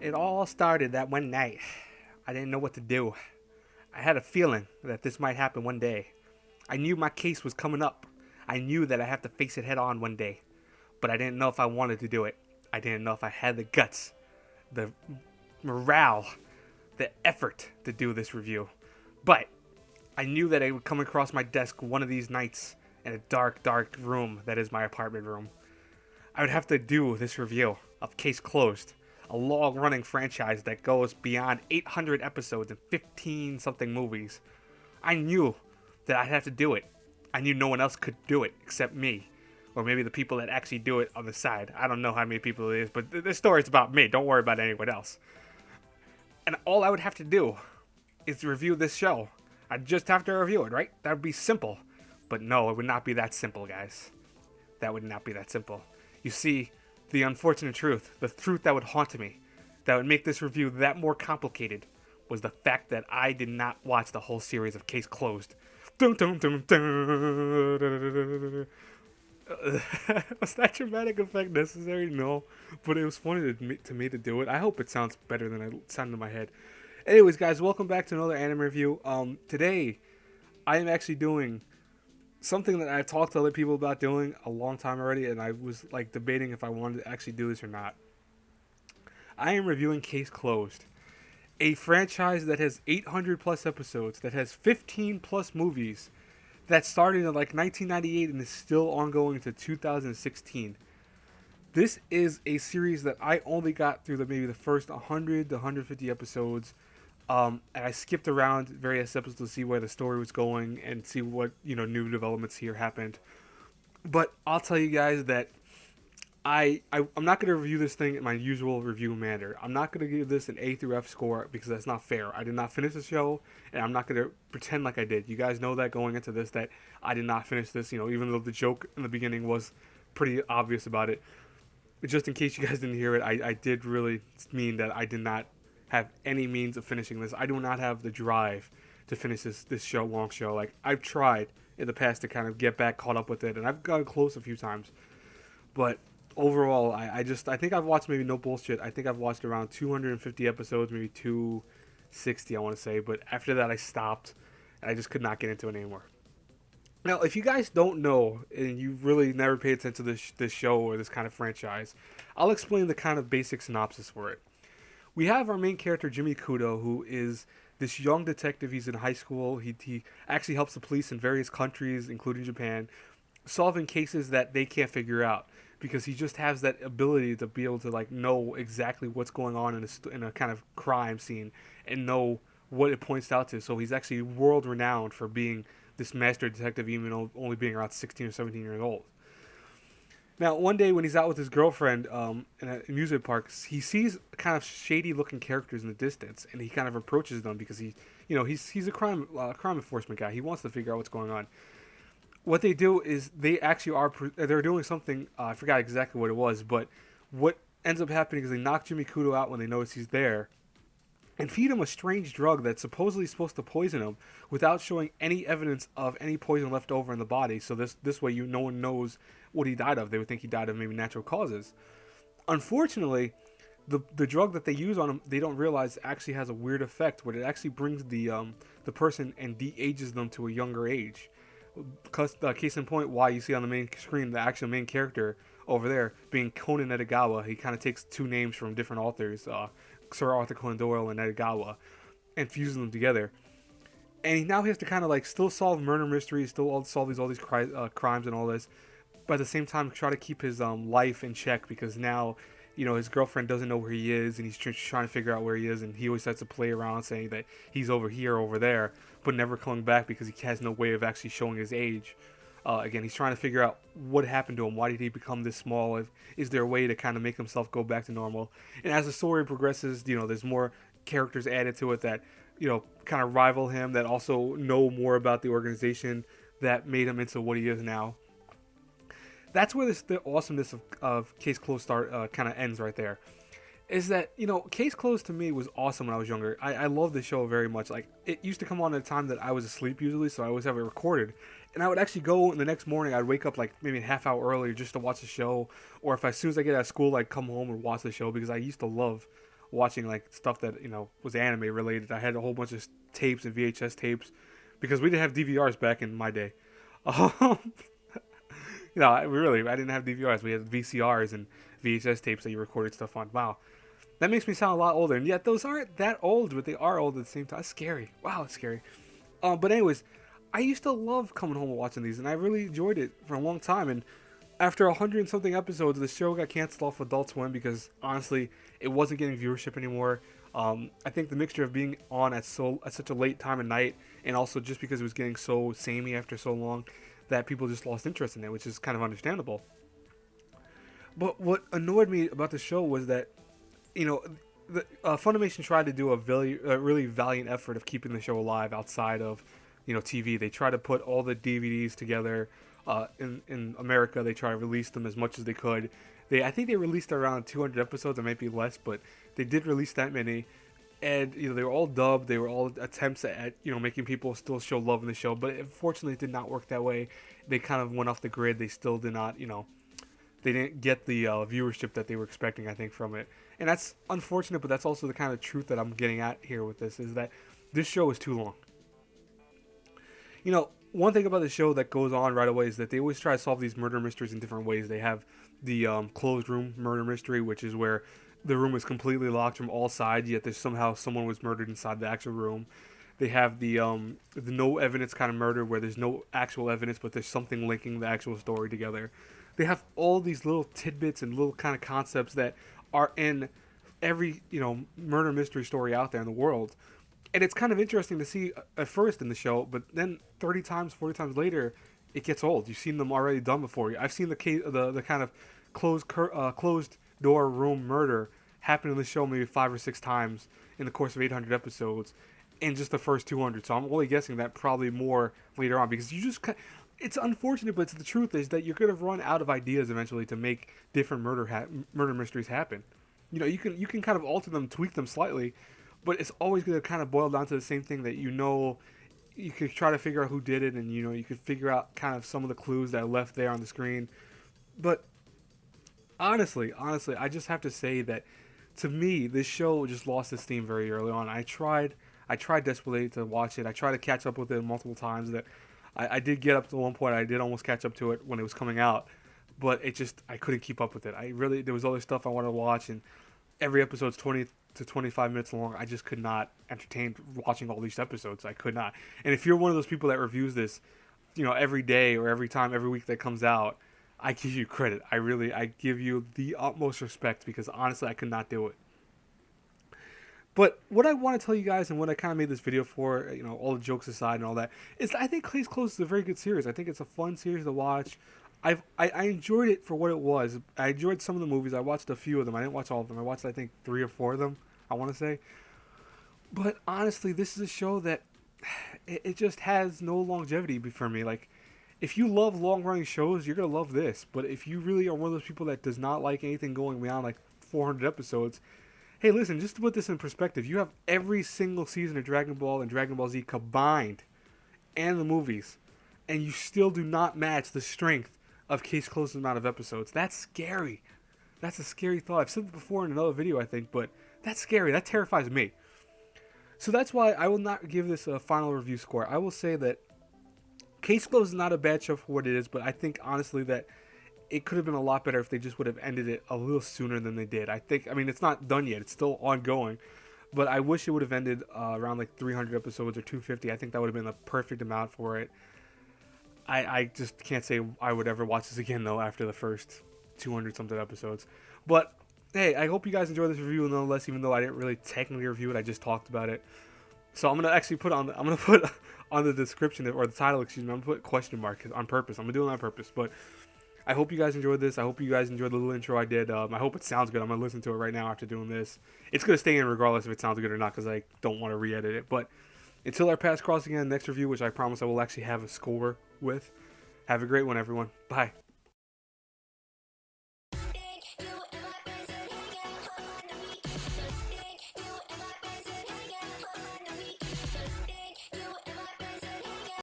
It all started that one night. I didn't know what to do. I had a feeling that this might happen one day. I knew my case was coming up. I knew that I have to face it head on one day. But I didn't know if I wanted to do it. I didn't know if I had the guts, the morale, the effort to do this review. But I knew that it would come across my desk one of these nights in a dark, dark room that is my apartment room. I would have to do this review of Case Closed, a long running franchise that goes beyond 800 episodes and 15 something movies. I knew that I'd have to do it. I knew no one else could do it except me. Or maybe the people that actually do it on the side. I don't know how many people it is, but this story's about me. Don't worry about anyone else. And all I would have to do is review this show. I'd just have to review it, right? That would be simple. But no, it would not be that simple, guys. That would not be that simple. You see, the unfortunate truth, the truth that would haunt me, that would make this review that more complicated, was the fact that I did not watch the whole series of Case Closed. Dun, dun, dun, dun. Was that dramatic effect necessary? No, but it was funny to me to do it. I hope it sounds better than it sounded in my head. Anyways, guys, welcome back to another anime review. Today I am actually doing something that I've talked to other people about doing a long time already, and I was like debating if I wanted to actually do this or not. I am reviewing Case Closed, a franchise that has 800 plus episodes, that has 15 plus movies, that started in like 1998 and is still ongoing to 2016. This is a series that I only got through maybe the first 100 to 150 episodes. And I skipped around various episodes to see where the story was going and see what new developments here happened. But I'll tell you guys that I'm not going to review this thing in my usual review manner. I'm not going to give this an A through F score because that's not fair. I did not finish the show, and I'm not going to pretend like I did. You guys know that going into this that I did not finish this. Even though the joke in the beginning was pretty obvious about it. Just in case you guys didn't hear it, I did really mean that I did not have any means of finishing this. I do not have the drive to finish this long show. Like I've tried in the past to kind of get back caught up with it, and I've gotten close a few times, but overall, I think I've watched maybe no bullshit. I think I've watched around 250 episodes, maybe 260, I want to say. But after that, I stopped, and I just could not get into it anymore. Now, if you guys don't know, and you really never paid attention to this show or this kind of franchise, I'll explain the kind of basic synopsis for it. We have our main character, Jimmy Kudo, who is this young detective. He's in high school. He actually helps the police in various countries, including Japan, solving cases that they can't figure out because he just has that ability to be able to like know exactly what's going on in a kind of crime scene and know what it points out to. So he's actually world renowned for being this master detective, even only being around 16 or 17 years old. Now, one day when he's out with his girlfriend in a amusement park, he sees kind of shady looking characters in the distance, and he kind of approaches them because he's a crime enforcement guy. He wants to figure out what's going on. What they do is they're doing something. I forgot exactly what it was, but what ends up happening is they knock Jimmy Kudo out when they notice he's there, and feed him a strange drug that's supposedly supposed to poison him without showing any evidence of any poison left over in the body. So this way, no one knows what he died of. They would think he died of maybe natural causes. Unfortunately, the drug that they use on him, they don't realize actually has a weird effect where it actually brings the person and de-ages them to a younger age. Case in point, why you see on the main screen the actual main character over there being Conan Edogawa. He kind of takes two names from different authors, Sir Arthur Conan Doyle and Edogawa, and fuses them together. And he now has to kind of like still solve murder mysteries, still solve all these crimes and all this, but at the same time try to keep his life in check because now his girlfriend doesn't know where he is, and he's trying to figure out where he is, and he always has to play around saying that he's over here, over there, but never coming back because he has no way of actually showing his age. Again, he's trying to figure out what happened to him. Why did he become this small? Is there a way to kind of make himself go back to normal? And as the story progresses, there's more characters added to it that, kind of rival him, that also know more about the organization that made him into what he is now. That's where the awesomeness of Case Closed kind of ends right there. Is that, Case Closed to me was awesome when I was younger. I love the show very much. Like, it used to come on at a time that I was asleep usually, so I always have it recorded. And I would actually go in the next morning, I'd wake up like maybe a half hour earlier just to watch the show. Or if as soon as I get out of school, I'd come home and watch the show because I used to love watching like stuff that was anime related. I had a whole bunch of tapes and VHS tapes because we didn't have DVRs back in my day. Um, I didn't have DVRs. We had VCRs and VHS tapes that you recorded stuff on. Wow, that makes me sound a lot older, and yet those aren't that old, but they are old at the same time. It's scary. Wow, it's scary. But anyways, I used to love coming home and watching these, and I really enjoyed it for a long time. And after 100 and something episodes, the show got canceled off Adult Swim because honestly, it wasn't getting viewership anymore. I think the mixture of being on at such a late time of night, and also just because it was getting so samey after so long, that people just lost interest in it, which is kind of understandable. But what annoyed me about the show was that, Funimation tried to do a really valiant effort of keeping the show alive outside of, TV. They try to put all the DVDs together. In America, they try to release them as much as they could. I think they released around 200 episodes, or maybe less, but they did release that many. And they were all dubbed. They were all attempts at making people still show love in the show. But unfortunately, it did not work that way. They kind of went off the grid. They still did not, they didn't get the viewership that they were expecting, I think, from it. And that's unfortunate, but that's also the kind of truth that I'm getting at here with this, is that this show is too long. One thing about the show that goes on right away is that they always try to solve these murder mysteries in different ways. They have the closed room murder mystery, which is where the room is completely locked from all sides, yet there's somehow someone was murdered inside the actual room. They have the no evidence kind of murder, where there's no actual evidence, but there's something linking the actual story together. They have all these little tidbits and little kind of concepts that are in every murder mystery story out there in the world. And it's kind of interesting to see at first in the show, but then 30 times, 40 times later, it gets old. You've seen them already done before. I've seen the kind of closed door room murder happen in the show maybe 5 or 6 times in the course of 800 episodes, in just the first 200. So I'm only guessing that probably more later on, because it's unfortunate, but it's the truth is that you're going to run out of ideas eventually to make different murder mysteries happen. You can kind of alter them, tweak them slightly, but it's always going to kind of boil down to the same thing, that you could try to figure out who did it, and you could figure out kind of some of the clues that are left there on the screen. But honestly, I just have to say that to me, this show just lost its steam very early on. I tried desperately to watch it. I tried to catch up with it multiple times. That I did get up to one point. I did almost catch up to it when it was coming out, but I couldn't keep up with it. There was other stuff I wanted to watch, and every episode's 20 to 25 minutes long. I just could not entertain watching all these episodes. I could not. And if you're one of those people that reviews this, every day or every week that comes out, I give you credit. I give you the utmost respect, because honestly, I could not do it. But what I want to tell you guys, and what I kind of made this video for, all the jokes aside and all that, is I think Case Closed is a very good series. I think it's a fun series to watch. I enjoyed it for what it was. I enjoyed some of the movies. I watched a few of them. I didn't watch all of them. I watched, I think, 3 or 4 of them, I want to say. But honestly, this is a show that it just has no longevity for me. Like, if you love long-running shows, you're going to love this. But if you really are one of those people that does not like anything going beyond, like, 400 episodes, hey, listen, just to put this in perspective, you have every single season of Dragon Ball and Dragon Ball Z combined, and the movies, and you still do not match the strength of Case Closed's amount of episodes. That's scary. That's a scary thought. I've said it before in another video, I think, but that's scary. That terrifies me. So that's why I will not give this a final review score. I will say that Case Closed is not a bad show for what it is, but I think, honestly, that it could have been a lot better if they just would have ended it a little sooner than they did. It's not done yet. It's still ongoing. But I wish it would have ended around like 300 episodes or 250. I think that would have been the perfect amount for it. I just can't say I would ever watch this again, though, after the first 200-something episodes. But, hey, I hope you guys enjoyed this review nonetheless, even though I didn't really technically review it. I just talked about it. So I'm going to actually put on the description, or the title, excuse me, I'm going to put question mark on purpose. I'm going to do it on purpose. But I hope you guys enjoyed this. I hope you guys enjoyed the little intro I did. I hope it sounds good. I'm going to listen to it right now after doing this. It's going to stay in regardless if it sounds good or not, because I don't want to re-edit it. But until our paths cross again, next review, which I promise I will actually have a score with, have a great one, everyone. Bye.